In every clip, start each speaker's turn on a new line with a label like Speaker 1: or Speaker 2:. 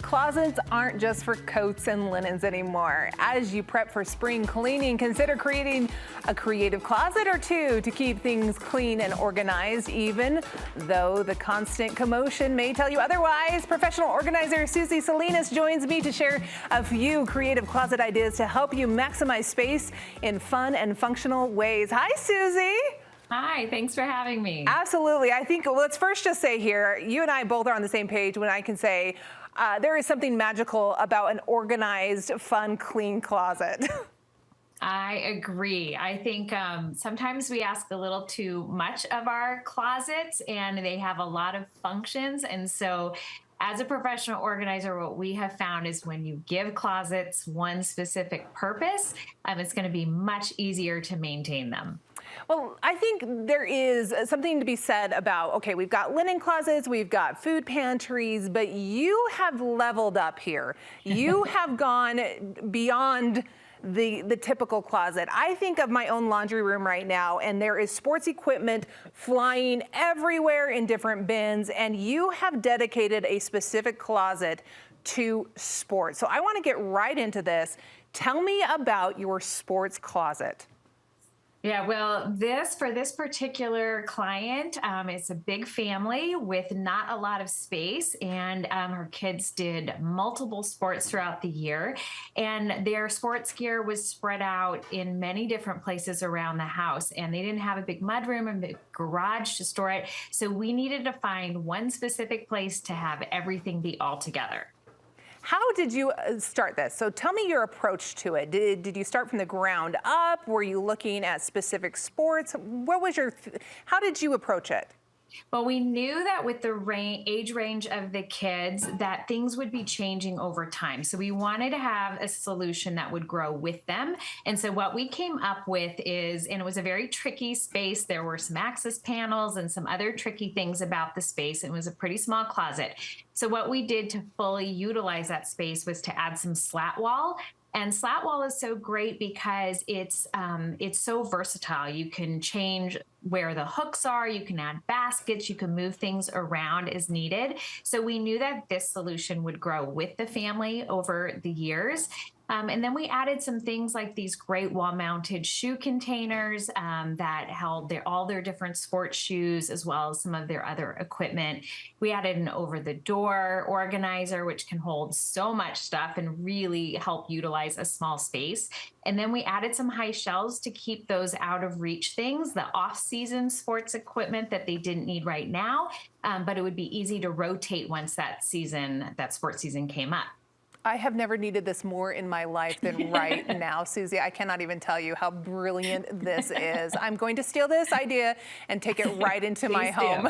Speaker 1: Closets aren't just for coats and linens anymore. As you prep for spring cleaning, consider creating a creative closet or two to keep things clean and organized, even though the constant commotion may tell you otherwise. Professional organizer Susie Salinas joins me to share a few creative closet ideas to help you maximize space in fun and functional ways. Hi, Susie.
Speaker 2: Hi, thanks for having me.
Speaker 1: Absolutely. I think let's first just say here, you and I both are on the same page when I can say there is something magical about an organized, fun, clean closet.
Speaker 2: I agree. I think sometimes we ask a little too much of our closets and they have a lot of functions. And so as a professional organizer, what we have found is when you give closets one specific purpose, it's going to be much easier to maintain them.
Speaker 1: Well, I think there is something to be said about, okay, we've got linen closets, we've got food pantries, but you have leveled up here. You have gone beyond the typical closet. I think of my own laundry room right now, and there is sports equipment flying everywhere in different bins, and you have dedicated a specific closet to sports. So I want to get right into this. Tell me about your sports closet.
Speaker 2: Yeah, well, for this particular client, it's a big family with not a lot of space, and her kids did multiple sports throughout the year, and their sports gear was spread out in many different places around the house, and they didn't have a big mudroom and big garage to store it, so we needed to find one specific place to have everything be all together.
Speaker 1: How did you start this? So tell me your approach to it. Did you start from the ground up? Were you looking at specific sports? What was how did you approach it?
Speaker 2: Well, we knew that with the age range of the kids that things would be changing over time. So we wanted to have a solution that would grow with them. And so what we came up with is, and it was a very tricky space. There were some access panels and some other tricky things about the space. It was a pretty small closet. So what we did to fully utilize that space was to add some slat wall. And slat wall is so great because it's so versatile. You can change where the hooks are, you can add baskets, you can move things around as needed. So we knew that this solution would grow with the family over the years. And then we added some things like these great wall-mounted shoe containers that held all their different sports shoes, as well as some of their other equipment. We added an over-the-door organizer, which can hold so much stuff and really help utilize a small space. And then we added some high shelves to keep those out-of-reach things, the off-season sports equipment that they didn't need right now, but it would be easy to rotate once that sports season came up.
Speaker 1: I have never needed this more in my life than right now, Susie. I cannot even tell you how brilliant this is. I'm going to steal this idea and take it right into my home.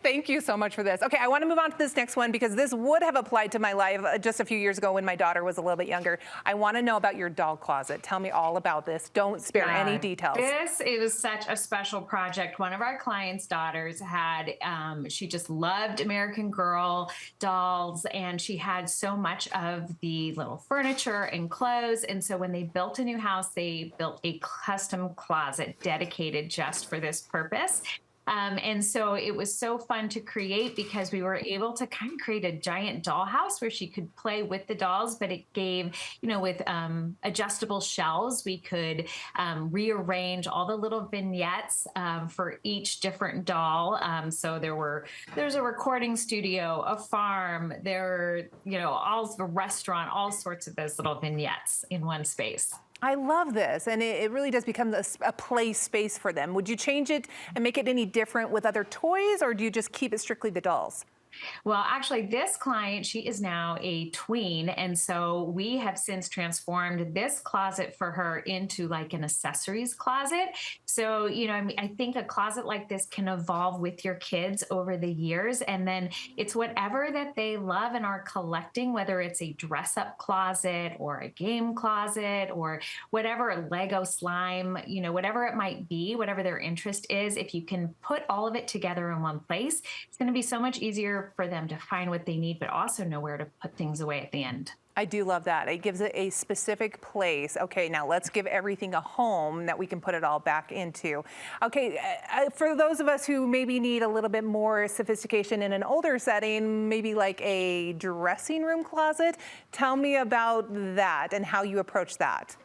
Speaker 1: Thank you so much for this. Okay, I want to move on to this next one because this would have applied to my life just a few years ago when my daughter was a little bit younger. I want to know about your doll closet. Tell me all about this. Don't spare any details.
Speaker 2: It was such a special project. One of our clients' daughters had, she just loved American Girl dolls, and she had so much of the little furniture and clothes. And so when they built a new house, they built a custom closet dedicated just for this purpose. And so it was so fun to create because we were able to kind of create a giant dollhouse where she could play with the dolls, but it gave, with adjustable shelves, we could rearrange all the little vignettes for each different doll. So there's a recording studio, a farm, a restaurant, all sorts of those little vignettes in one space.
Speaker 1: I love this, and it really does become a play space for them. Would you change it and make it any different with other toys, or do you just keep it strictly the dolls?
Speaker 2: Well, actually, this client, she is now a tween, and so we have since transformed this closet for her into like an accessories closet. So, I think a closet like this can evolve with your kids over the years, and then it's whatever that they love and are collecting, whether it's a dress-up closet or a game closet or whatever, a Lego slime, whatever it might be, whatever their interest is. If you can put all of it together in one place, it's going to be so much easier for them to find what they need, but also know where to put things away at the end.
Speaker 1: I do love that. It gives it a specific place. Okay, now let's give everything a home that we can put it all back into. Okay, for those of us who maybe need a little bit more sophistication in an older setting, maybe like a dressing room closet, tell me about that and how you approach that.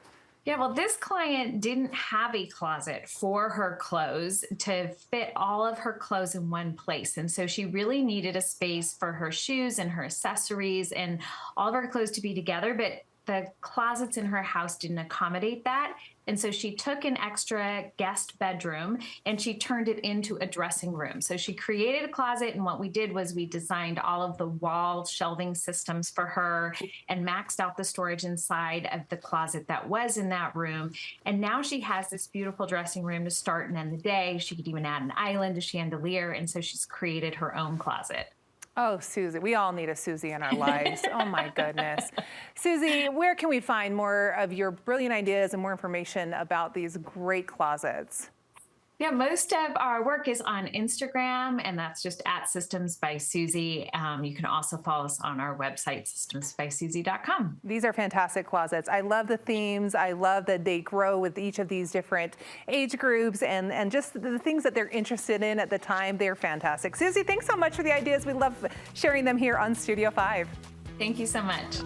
Speaker 2: Yeah, well, this client didn't have a closet for her clothes to fit all of her clothes in one place. And so she really needed a space for her shoes and her accessories and all of her clothes to be together. But the closets in her house didn't accommodate that. And so she took an extra guest bedroom and she turned it into a dressing room. So she created a closet. And what we did was we designed all of the wall shelving systems for her and maxed out the storage inside of the closet that was in that room. And now she has this beautiful dressing room to start and end the day. She could even add an island, a chandelier. And so she's created her own closet.
Speaker 1: Oh, Susie, we all need a Susie in our lives. Oh my goodness. Susie, where can we find more of your brilliant ideas and more information about these great closets?
Speaker 2: Yeah, most of our work is on Instagram, and that's just at Systems by Susie. You can also follow us on our website, systemsbysusie.com.
Speaker 1: These are fantastic closets. I love the themes. I love that they grow with each of these different age groups and just the things that they're interested in at the time. They're fantastic. Susie, thanks so much for the ideas. We love sharing them here on Studio 5.
Speaker 2: Thank you so much.